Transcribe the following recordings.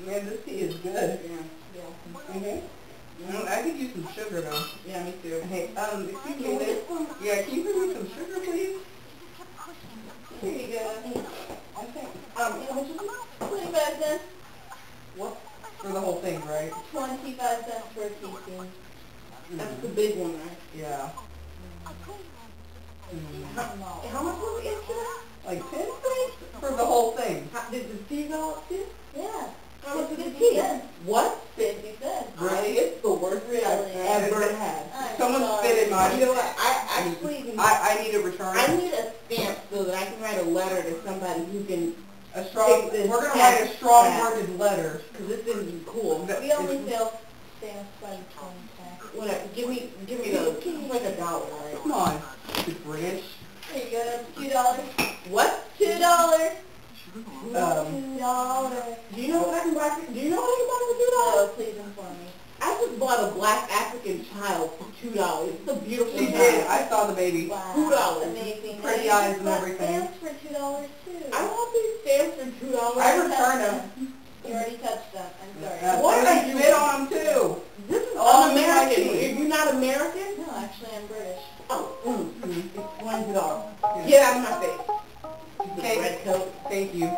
Man, this tea is good. Yeah. I could use some sugar though. Yeah, me too. Hey, excuse me, Liz. Yeah, can you bring me some sugar, please? Here you go. Okay. How much is it? 25 cents. What? For the whole thing, right? 25 cents for a teaspoon. That's the big one, right? Yeah. How much was it yesterday? Like 10 cents? For the whole thing. Did the tea go up too? Yeah. How much was the 50 tea? cents. What? 50 cents. Really? It's the worst tea I've ever had. Someone spit in mine. You know what? I need a return. I need a stamp so that I can write a letter to somebody who can we're going to write a strong-worded letter. Because this isn't cool. We only sell stamps by the 20 Whatever. Give me those. Give me like $1, right? Come on. It's British. There you go. That's $2. What? $2. $2. Do you know what I can buy for $2? No, please inform me. I just bought a black African child for $2. It's a beautiful child. Did. I saw the baby. Wow. $2. Amazing. Pretty eyes and everything. Stamps for $2 too. I want these stamps for $2. I returned them. You already touched them. I'm sorry. What? I spit on them too. This is all American. If you're not American? No, actually I'm British. Oh. It's $20. Get out of my face. Okay. Red coat. Thank you.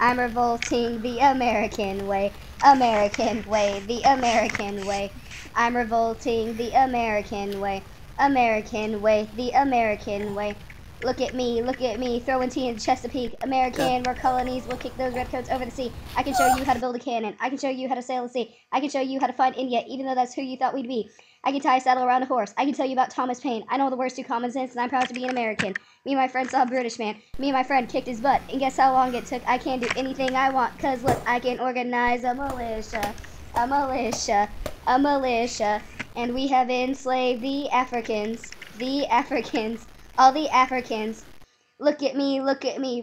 I'm revolting the American way, American way, the American way. I'm revolting the American way, American way, the American way. Look at me, throwing tea in Chesapeake. American, where colonies will kick those redcoats over the sea. I can show you how to build a cannon. I can show you how to sail the sea. I can show you how to find India, even though that's who you thought we'd be. I can tie a saddle around a horse. I can tell you about Thomas Paine. I know the words to common sense, and I'm proud to be an American. Me and my friend saw a British man. Me and my friend kicked his butt. And guess how long it took? I can do anything I want, 'cause look, I can organize a militia. A militia. A militia. And we have enslaved the Africans. The Africans. All the Africans. Look at me,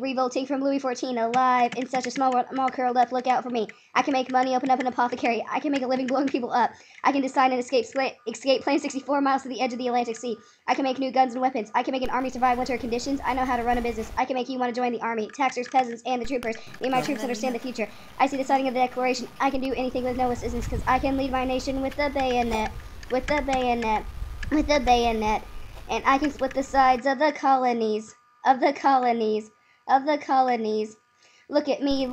revolting from Louis XIV, alive in such a small world. I'm all curled up, look out for me. I can make money, open up an apothecary. I can make a living blowing people up. I can design an escape plane 64 miles to the edge of the Atlantic Sea. I can make new guns and weapons. I can make an army survive winter conditions. I know how to run a business. I can make you want to join the army, taxers, peasants, and the troopers. Me and my troops understand the future. I see the signing of the Declaration. I can do anything with no assistance, because I can lead my nation with the bayonet. With the bayonet. With the bayonet. And I can split the sides of the colonies. Of the colonies. Look at me,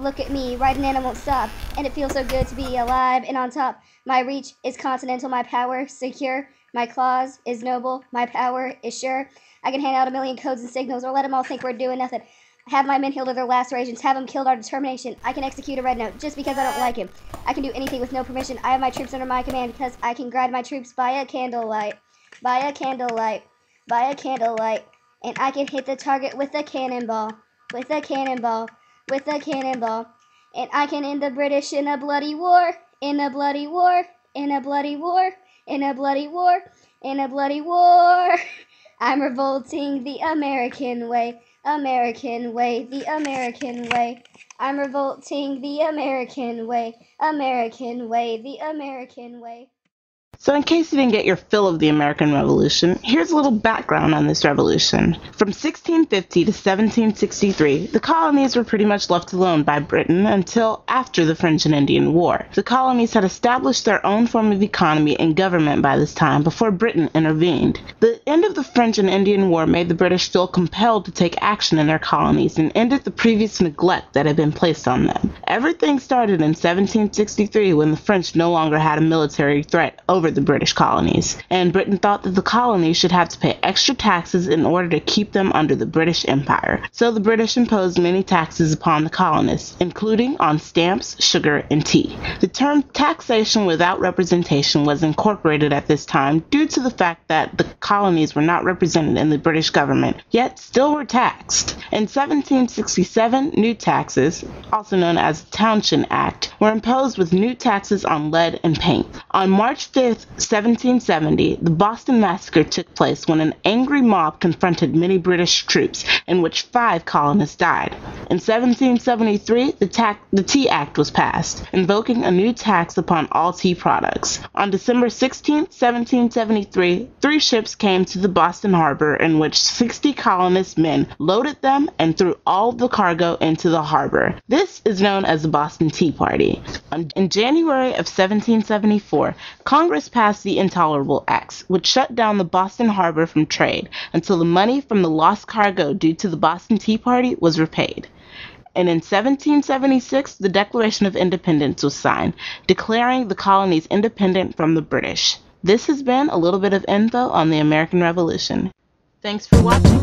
riding and I won't stop. And it feels so good to be alive and on top. My reach is continental, my power secure. My claws is noble, my power is sure. I can hand out 1,000,000 codes and signals, or let them all think we're doing nothing. Have my men healed of their lacerations, have them killed our determination. I can execute a red note just because I don't like him. I can do anything with no permission. I have my troops under my command, because I can guide my troops by a candlelight. By a candlelight. By a candlelight. And I can hit the target with a cannonball. With a cannonball. With a cannonball. And I can end the British in a bloody war. In a bloody war. In a bloody war. In a bloody war. In a bloody war. I'm revolting the American way. American way. The American way. I'm revolting the American way. American way. The American way. So in case you didn't get your fill of the American Revolution, here's a little background on this revolution. From 1650 to 1763, the colonies were pretty much left alone by Britain until after the French and Indian War. The colonies had established their own form of economy and government by this time before Britain intervened. The end of the French and Indian War made the British feel compelled to take action in their colonies and ended the previous neglect that had been placed on them. Everything started in 1763 when the French no longer had a military threat over the British colonies, and Britain thought that the colonies should have to pay extra taxes in order to keep them under the British Empire. So the British imposed many taxes upon the colonists, including on stamps, sugar, and tea. The term taxation without representation was incorporated at this time due to the fact that the colonies were not represented in the British government, yet still were taxed. In 1767, new taxes, also known as the Townshend Act, were imposed with new taxes on lead and paint. On March 5th, 1770, the Boston Massacre took place when an angry mob confronted many British troops, in which 5 colonists died. In 1773, the Tea Act was passed, invoking a new tax upon all tea products. On December 16, 1773, 3 ships came to the Boston harbor in which 60 colonist men loaded them and threw all the cargo into the harbor. This is known as the Boston Tea Party. In January of 1774, Congress passed the Intolerable Acts, which shut down the Boston harbor from trade until the money from the lost cargo due to the Boston Tea Party was repaid. And in 1776, the Declaration of Independence was signed, declaring the colonies independent from the British. This has been a little bit of info on the American Revolution. Thanks for watching.